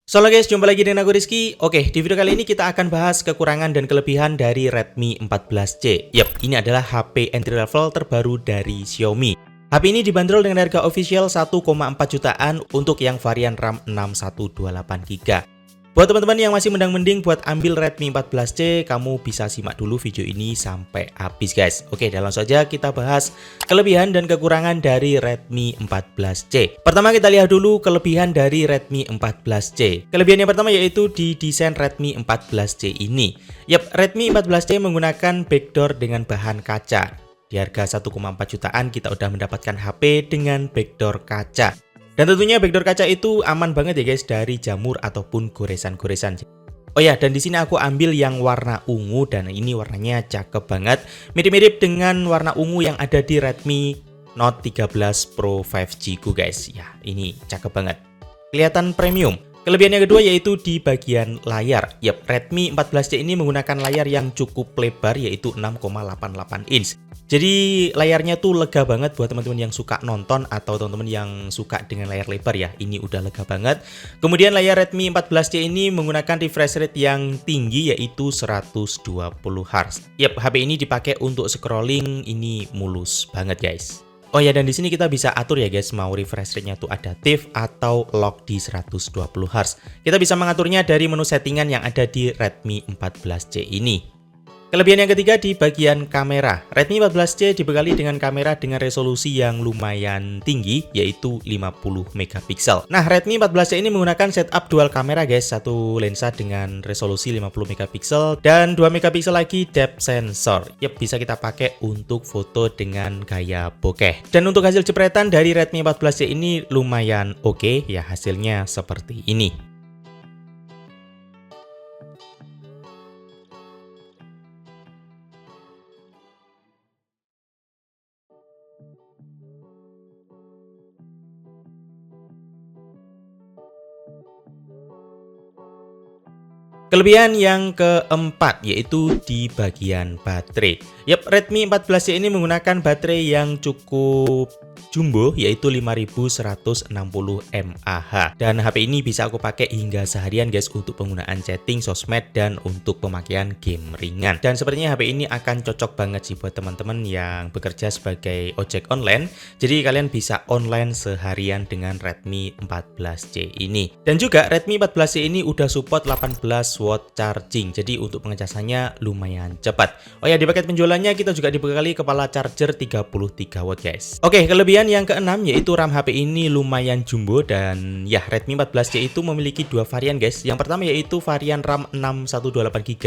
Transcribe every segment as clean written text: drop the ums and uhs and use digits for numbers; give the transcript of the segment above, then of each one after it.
Halo guys, jumpa lagi dengan aku Rizky. Oke, di video kali ini kita akan bahas kekurangan dan kelebihan dari Redmi 14C. Yap, ini adalah HP entry level terbaru dari Xiaomi. HP ini dibanderol dengan harga official 1,4 jutaan untuk yang varian RAM 6128GB. Buat teman-teman yang masih mending buat ambil Redmi 14C, kamu bisa simak dulu video ini sampai habis guys. Oke, dan langsung saja kita bahas kelebihan dan kekurangan dari Redmi 14C. Pertama kita lihat dulu kelebihan dari Redmi 14C. Kelebihan yang pertama yaitu di desain Redmi 14C ini. Yap, Redmi 14C menggunakan backdoor dengan bahan kaca. Di harga 1,4 jutaan kita udah mendapatkan HP dengan backdoor kaca. Dan tentunya backdoor kaca itu aman banget ya guys dari jamur ataupun goresan-goresan. Oh ya, dan di sini aku ambil yang warna ungu dan ini warnanya cakep banget. Mirip-mirip dengan warna ungu yang ada di Redmi Note 13 Pro 5G ku guys. Ya, ini cakep banget. Kelihatan premium. Kelebihan yang kedua yaitu di bagian layar. Yap, Redmi 14C ini menggunakan layar yang cukup lebar yaitu 6,88 inch. Jadi layarnya tuh lega banget buat teman-teman yang suka nonton atau teman-teman yang suka dengan layar lebar ya. Ini udah lega banget. Kemudian layar Redmi 14C ini menggunakan refresh rate yang tinggi yaitu 120 Hz. Yap, HP ini dipakai untuk scrolling, ini mulus banget guys. Oh ya, dan di sini kita bisa atur ya guys, mau refresh rate-nya tuh adaptif atau lock di 120 Hz. Kita bisa mengaturnya dari menu settingan yang ada di Redmi 14C ini. Kelebihan yang ketiga di bagian kamera. Redmi 14C dibekali dengan kamera dengan resolusi yang lumayan tinggi yaitu 50 megapiksel. Nah, Redmi 14C ini menggunakan setup dual kamera guys, satu lensa dengan resolusi 50 megapiksel dan 2 megapiksel lagi depth sensor. Yap, bisa kita pakai untuk foto dengan gaya bokeh. Dan untuk hasil jepretan dari Redmi 14C ini lumayan oke ya, hasilnya seperti ini. Kelebihan yang keempat yaitu di bagian baterai. Yap, Redmi 14C ini menggunakan baterai yang cukup jumbo yaitu 5160 mAh. Dan HP ini bisa aku pakai hingga seharian guys untuk penggunaan chatting, sosmed dan untuk pemakaian game ringan. Dan sepertinya HP ini akan cocok banget sih buat teman-teman yang bekerja sebagai ojek online. Jadi kalian bisa online seharian dengan Redmi 14C ini. Dan juga Redmi 14C ini udah support 18 watt charging. Jadi untuk pengecasannya lumayan cepat. Oh ya, di paket penjualannya kita juga dibekali kepala charger 33 watt guys. Oke, kelebihan yang keenam yaitu RAM HP ini lumayan jumbo dan ya Redmi 14C itu memiliki dua varian guys. Yang pertama yaitu varian RAM 6128GB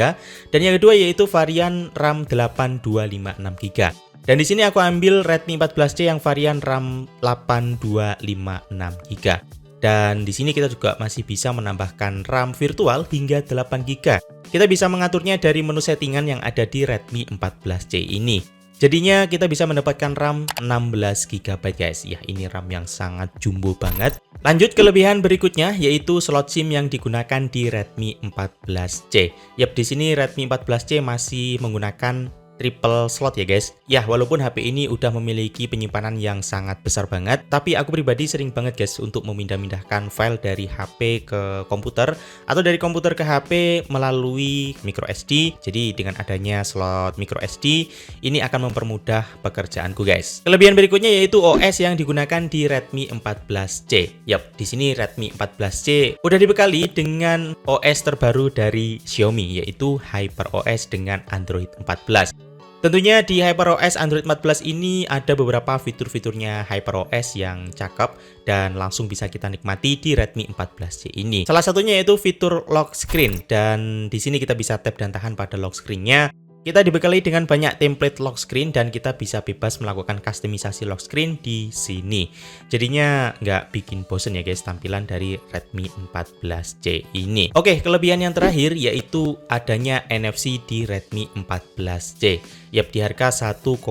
dan yang kedua yaitu varian RAM 8256GB. Dan di sini aku ambil Redmi 14C yang varian RAM 8256GB. Dan di sini kita juga masih bisa menambahkan RAM virtual hingga 8GB. Kita bisa mengaturnya dari menu settingan yang ada di Redmi 14C ini. Jadinya kita bisa mendapatkan RAM 16GB guys. Ya, ini RAM yang sangat jumbo banget. Lanjut kelebihan berikutnya yaitu slot SIM yang digunakan di Redmi 14C. Yap, di sini Redmi 14C masih menggunakan triple slot ya guys. Ya, walaupun HP ini udah memiliki penyimpanan yang sangat besar banget, tapi aku pribadi sering banget guys untuk memindah-mindahkan file dari HP ke komputer atau dari komputer ke HP melalui micro SD. Jadi dengan adanya slot micro SD ini akan mempermudah pekerjaanku guys. Kelebihan berikutnya yaitu OS yang digunakan di Redmi 14C. Yap, di sini Redmi 14C udah dibekali dengan OS terbaru dari Xiaomi yaitu HyperOS dengan Android 14. Tentunya di HyperOS Android 14 ini ada beberapa fitur-fiturnya HyperOS yang cakep dan langsung bisa kita nikmati di Redmi 14C ini. Salah satunya yaitu fitur lock screen dan di sini kita bisa tap dan tahan pada lock screen-nya. Kita dibekali dengan banyak template lock screen dan kita bisa bebas melakukan kustomisasi lock screen di sini. Jadinya nggak bikin bosen ya guys tampilan dari Redmi 14C ini. Oke, kelebihan yang terakhir yaitu adanya NFC di Redmi 14C. Yap, di harga 1,5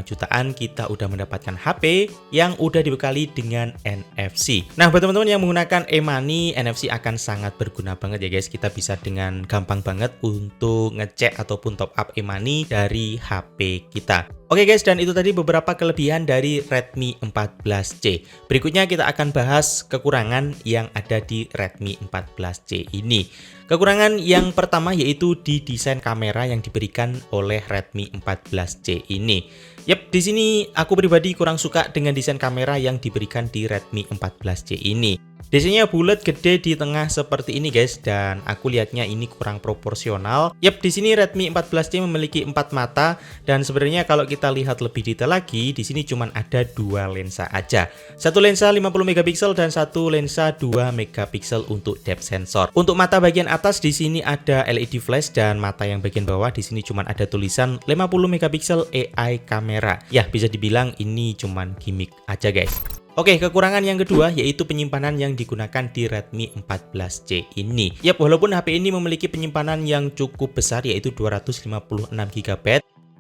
jutaan kita udah mendapatkan HP yang udah dibekali dengan NFC. Nah, buat teman-teman yang menggunakan e-money, NFC akan sangat berguna banget ya guys. Kita bisa dengan gampang banget untuk ngecek ataupun top up e-money dari HP kita. Oke guys, dan itu tadi beberapa kelebihan dari Redmi 14C. Berikutnya kita akan bahas kekurangan yang ada di Redmi 14C ini. Kekurangan yang pertama yaitu di desain kamera yang diberikan oleh Redmi 14C ini. Yap, di sini aku pribadi kurang suka dengan desain kamera yang diberikan di Redmi 14C ini. Desainnya bulat gede di tengah seperti ini guys, dan aku lihatnya ini kurang proporsional. Yap, di sini Redmi 14C memiliki 4 mata, dan sebenarnya kalau kita lihat lebih detail lagi, di sini cuma ada 2 lensa aja. Satu lensa 50 megapiksel dan satu lensa 2 megapiksel untuk depth sensor. Untuk mata bagian atas di sini ada LED flash, dan mata yang bagian bawah di sini cuma ada tulisan 50 megapiksel AI kamera. Ya, bisa dibilang ini cuma gimmick aja guys. Oke, kekurangan yang kedua yaitu penyimpanan yang digunakan di Redmi 14C ini. Yap, walaupun HP ini memiliki penyimpanan yang cukup besar yaitu 256 GB,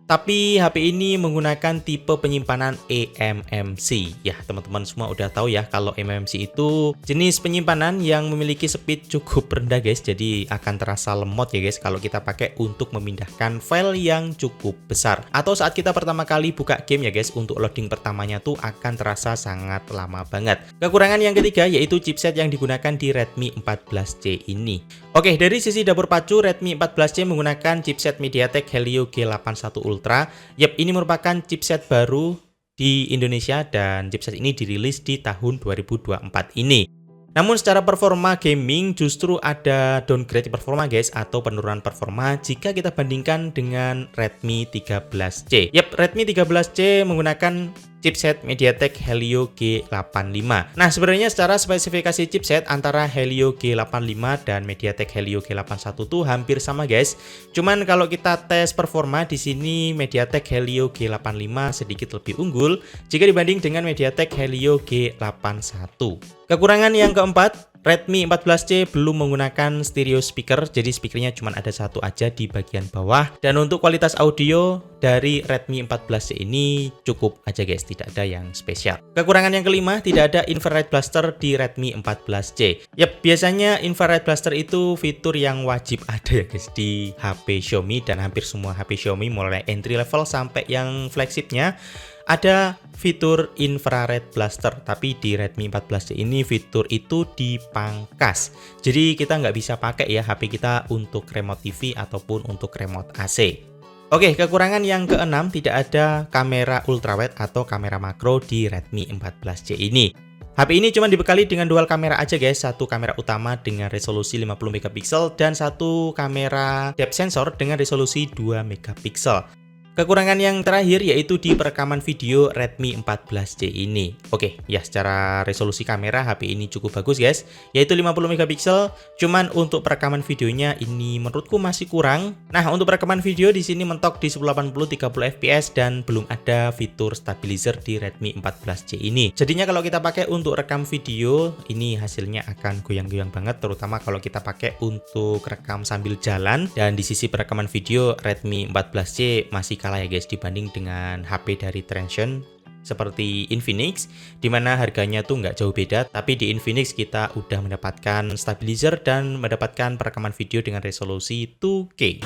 tapi HP ini menggunakan tipe penyimpanan eMMC. Ya, teman-teman semua udah tahu ya kalau eMMC itu jenis penyimpanan yang memiliki speed cukup rendah guys. Jadi akan terasa lemot ya guys kalau kita pakai untuk memindahkan file yang cukup besar. Atau saat kita pertama kali buka game ya guys, untuk loading pertamanya tuh akan terasa sangat lama banget. Kekurangan yang ketiga yaitu chipset yang digunakan di Redmi 14C ini. Oke, dari sisi dapur pacu, Redmi 14C menggunakan chipset MediaTek Helio G81 Ultra. Yap, ini merupakan chipset baru di Indonesia dan chipset ini dirilis di tahun 2024 ini. Namun secara performa gaming justru ada downgrade performa guys, atau penurunan performa jika kita bandingkan dengan Redmi 13C. Yap, Redmi 13C menggunakan chipset MediaTek Helio G85. Nah, sebenarnya secara spesifikasi chipset antara Helio G85 dan MediaTek Helio G81 tuh hampir sama guys. Cuman kalau kita tes performa di sini MediaTek Helio G85 sedikit lebih unggul jika dibanding dengan MediaTek Helio G81. Kekurangan yang keempat, Redmi 14C belum menggunakan stereo speaker, jadi speakernya cuma ada satu aja di bagian bawah. Dan untuk kualitas audio dari Redmi 14C ini cukup aja guys, tidak ada yang spesial. Kekurangan yang kelima, tidak ada infrared blaster di Redmi 14C. Yap, biasanya infrared blaster itu fitur yang wajib ada ya guys di HP Xiaomi, dan hampir semua HP Xiaomi mulai entry level sampai yang flagshipnya ada fitur infrared blaster, tapi di Redmi 14C ini fitur itu dipangkas. Jadi kita nggak bisa pakai ya HP kita untuk remote TV ataupun untuk remote AC. Oke, kekurangan yang keenam, tidak ada kamera ultrawide atau kamera makro di Redmi 14C ini. HP ini cuma dibekali dengan dual kamera aja guys, satu kamera utama dengan resolusi 50 megapiksel dan satu kamera depth sensor dengan resolusi 2 megapiksel. Kekurangan yang terakhir yaitu di perekaman video Redmi 14C ini. Oke, ya secara resolusi kamera HP ini cukup bagus guys, yaitu 50 megapiksel. Cuman untuk perekaman videonya ini menurutku masih kurang. Nah, untuk perekaman video di sini mentok di 1080 30 fps dan belum ada fitur stabilizer di Redmi 14C ini. Jadinya kalau kita pakai untuk rekam video, ini hasilnya akan goyang-goyang banget, terutama kalau kita pakai untuk rekam sambil jalan. Dan di sisi perekaman video Redmi 14C masih kalah ya guys dibanding dengan HP dari Transsion seperti Infinix, dimana harganya tuh nggak jauh beda, tapi di Infinix kita udah mendapatkan stabilizer dan mendapatkan perekaman video dengan resolusi 2K.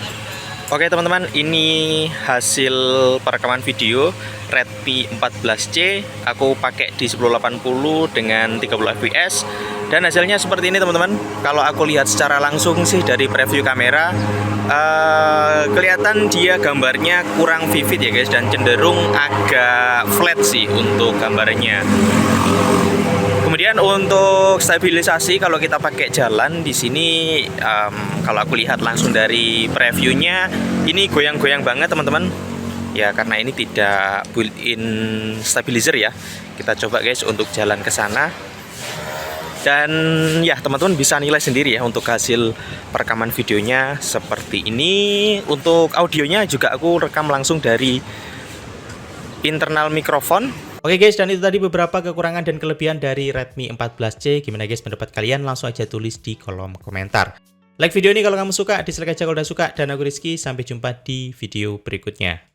Oke teman-teman, ini hasil perekaman video Redmi 14C. Aku pakai di 1080 dengan 30 fps dan hasilnya seperti ini teman-teman. Kalau aku lihat secara langsung sih dari preview kamera, kelihatan dia gambarnya kurang vivid ya guys, dan cenderung agak flat sih untuk gambarnya. Kemudian untuk stabilisasi kalau kita pakai jalan di sini, kalau aku lihat langsung dari previewnya ini goyang-goyang banget teman-teman. Ya karena ini tidak built-in stabilizer ya. Kita coba guys untuk jalan ke sana. Dan ya teman-teman bisa nilai sendiri ya untuk hasil perekaman videonya seperti ini. Untuk audionya juga aku rekam langsung dari internal mikrofon. Oke guys, dan itu tadi beberapa kekurangan dan kelebihan dari Redmi 14C. Gimana guys pendapat kalian? Langsung aja tulis di kolom komentar. Like video ini kalau kamu suka, dislike aja kalau udah suka. Dan aku Rizky, sampai jumpa di video berikutnya.